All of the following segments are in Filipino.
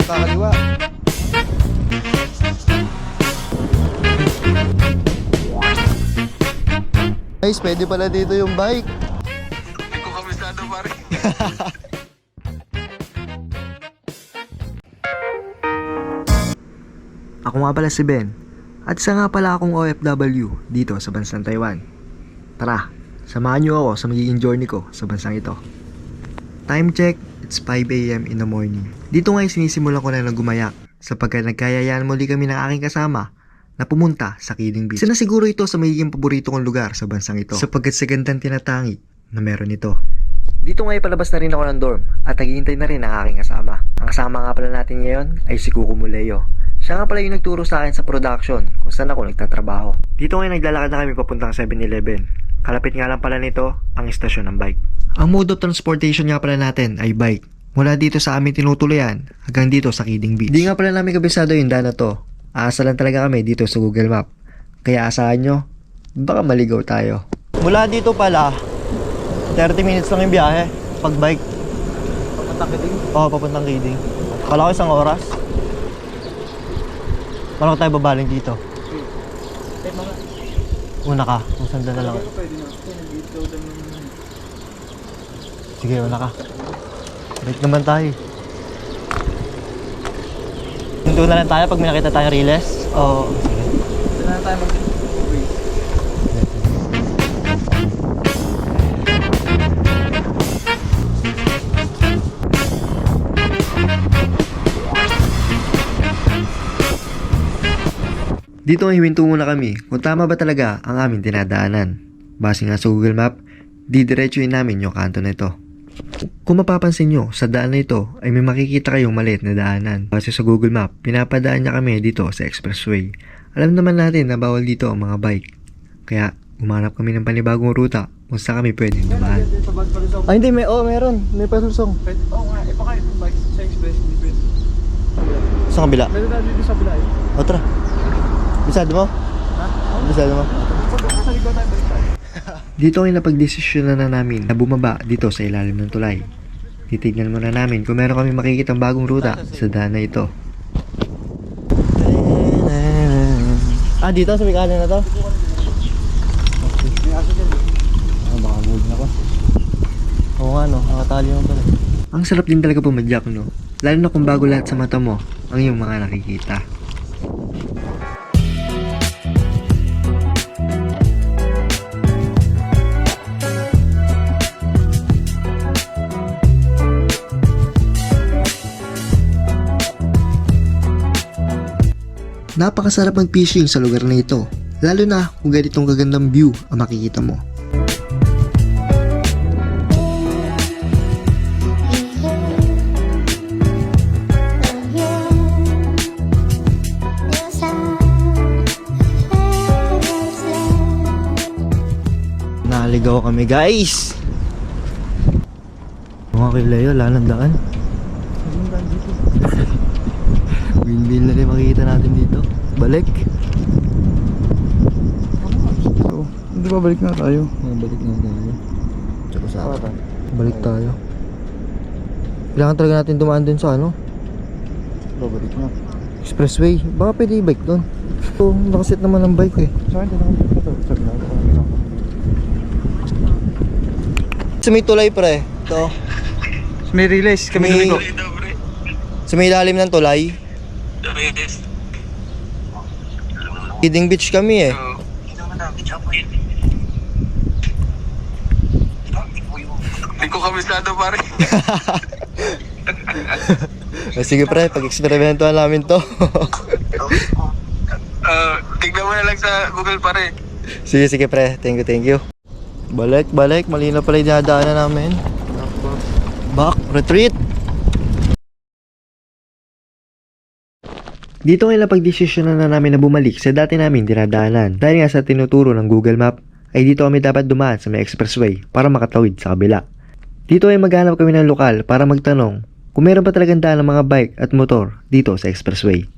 kakaliwa. Guys, pwede pala dito yung bike. Hindi ko kamisado pare. Ako nga pala si Ben, at isa nga pala akong OFW dito sa bansang Taiwan. Tara, samahan niyo ako sa magiging journey ko sa bansang ito. Time check, it's 5 AM in the morning. Dito nga sinisimulan ko na gumayak sapagkat nagkayayaan muli kami ng aking kasama na pumunta sa Kidding Beach. Isa na siguro ito sa magiging paborito kong lugar sa bansang ito sapagkat sa gandang tinatangi na meron ito. Dito nga palabas na rin ako ng dorm at naghihintay na rin ang aking kasama. Ang kasama nga pala natin ngayon ay si Kuko Muleo. Siya nga pala yung nagturo sa akin sa production kung saan ako nagtatrabaho. Dito nga naglalakad na kami papuntang 7-Eleven. Kalapit nga lang pala nito ang istasyon ng bike. Ang mode of transportation nga pala natin ay bike. Mula dito sa aming tinutuloyan hanggang dito sa Kidding Beach. Di nga pala namin kabisado yung daan na to. Aasa lang talaga kami dito sa Google Map. Kaya asahan nyo, baka maligaw tayo. Mula dito pala, 30 minutes lang yung biyahe pag bike. Papuntang Kidding? Oo, papuntang Kidding. Kala ko isang oras. Paano tayo babaling dito? Una ka, kung saan na lang. Sige, una ka. Break naman tayo. Doon na lang tayo pag may nakita tayong riles. Oo. Sige. Doon na tayo mag-break. Dito ay himinto muna kami kung tama ba talaga ang aming dinadaanan. Base nga sa Google Map, didiretsuhin namin yung kanto na ito. Kung mapapansin nyo, sa daan na ito ay may makikita kayong maliit na daanan. Base sa Google Map, pinapadaan niya kami dito sa expressway. Alam naman natin na bawal dito ang mga bike. Kaya umanap kami ng panibagong ruta kung saan kami pwedeng dumaan. Ay hindi, meron. May pasusong. Oo nga, baka yung bike sa express, hindi pwede. Sa kabila. Meron na dito sa bila eh. O tara. Bisado mo? Ha? Bisado mo? Sa likod tayo, balik tayo. Dito ay napagdesisyonan na namin na bumaba dito sa ilalim ng tulay. Titignan muna namin kung meron kami makikitang bagong ruta sa daan na ito. Ah, dito sa may kanan na to? May aso dyan. Ah, baka mood na ko. Oo nga no, nakatali mo pala. Ang sarap din talaga pumadyak no. Lalo na kung bago lahat sa mata mo ang iyong mga nakikita. Napakasarap mag-fishing sa lugar na ito, lalo na kung ganitong kagandang view ang makikita mo. Naligaw kami guys! Mga kay Leo, lalandaan. Windmill na rin makikita natin dito. Balik. Hindi ba balik na tayo? Balik na tayo. Tsaka sa akin. Balik tayo. Kailangan talaga natin dumaan dun sa ano? Balik na. Expressway. Baka pwede i-bike dun. So, nakaset naman ng bike eh. Sa akin, tinakapit na to. Sabi na ako. Sa may tulay pre. Ito. May release kami May- ko. Sa may ilalim ng tulay. Kidding Beach kami eh. Hindi ko kamisado pare. Sige pre, pag-eksperimentuhan namin to. Tignan mo na lang sa Google pare. Sige pre, thank you. Balik, malinaw pala yung dinadaanan namin. Back, retreat. Dito ay napagdesisyonan na namin na bumalik sa dati namin dinadaanan. Dahil nga sa tinuturo ng Google Map, ay dito kami dapat dumaan sa may expressway para makatawid sa kabila. Dito ay maghanap kami ng lokal para magtanong kung meron pa talagang daan ng mga bike at motor dito sa expressway.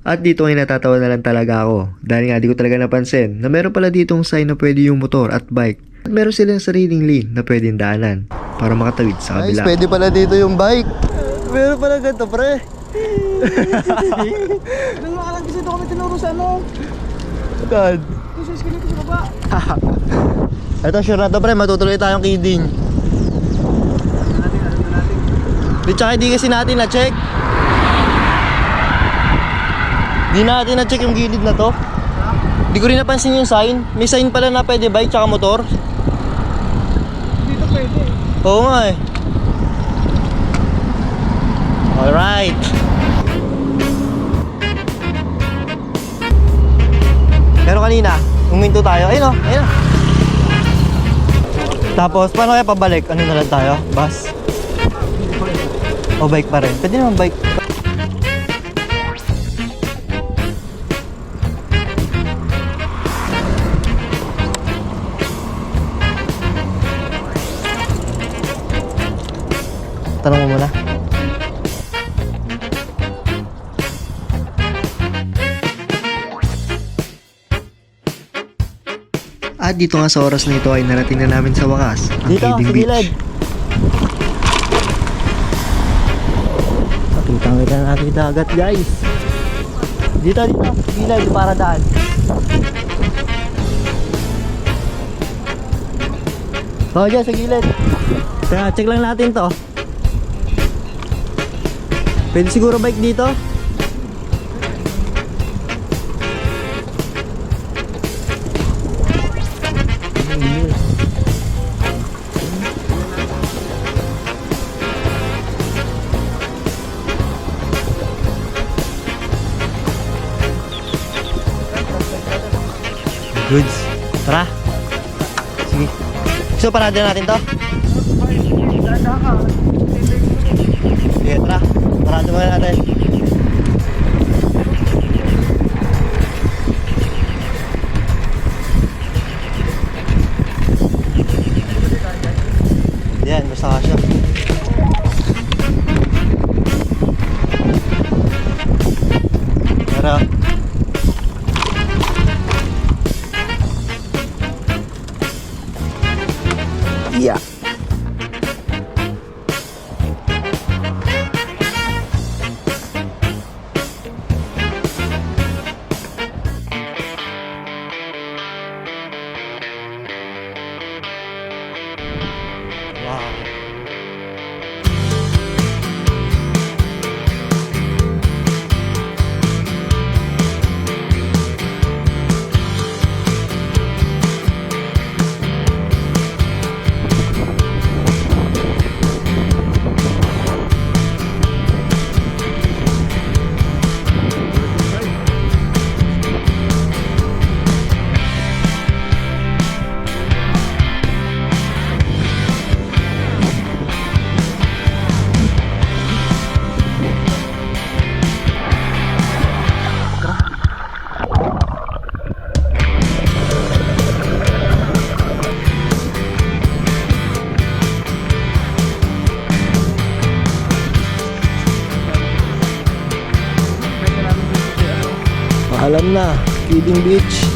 At dito ay natatawa na lang talaga ako dahil nga di ko talaga napansin na meron pala ditong sign na pwede yung motor at bike. At meron silang sariling lane na pwedeng daanan para makatawid sa Guys, kabila. pwede pala dito yung bike. Meron pala ganito, pre. Nang makalang kasi ito kami tinuro sa ano. God. Ito sa escalator sa baba. Ito, sure na to, pre. Matutuloy tayong kidding. Di tsaka di kasi natin na-check. Di natin na-check yung gilid na to. Di ko rin napansin yung sign. May sign pala na pwede bike tsaka motor. Dito pwede. Oo nga eh. Alright. Pero kanina, huminto tayo. Ayun o, ayun o. Tapos, paano kaya pabalik? Ano na lang tayo? Bus? O bike pa rin? Pwede naman bike. Tanong mo muna. At dito nga sa oras na ito ay narating na namin sa wakas ang Dito, Kidding sa Beach. gilid. Pakitang kita natin dagat, guys. Dito, dito. Gilid, para daan. Oh, dyan, sa gilid. Teka, check lang natin to. Pwede siguro bike dito? Goods. Tara. Sige. So, parada natin to? Sige, tara. Parada muna natin. Yan, basta kasya. Tara. Yeah. Wow. Alam na, Kidding Beach.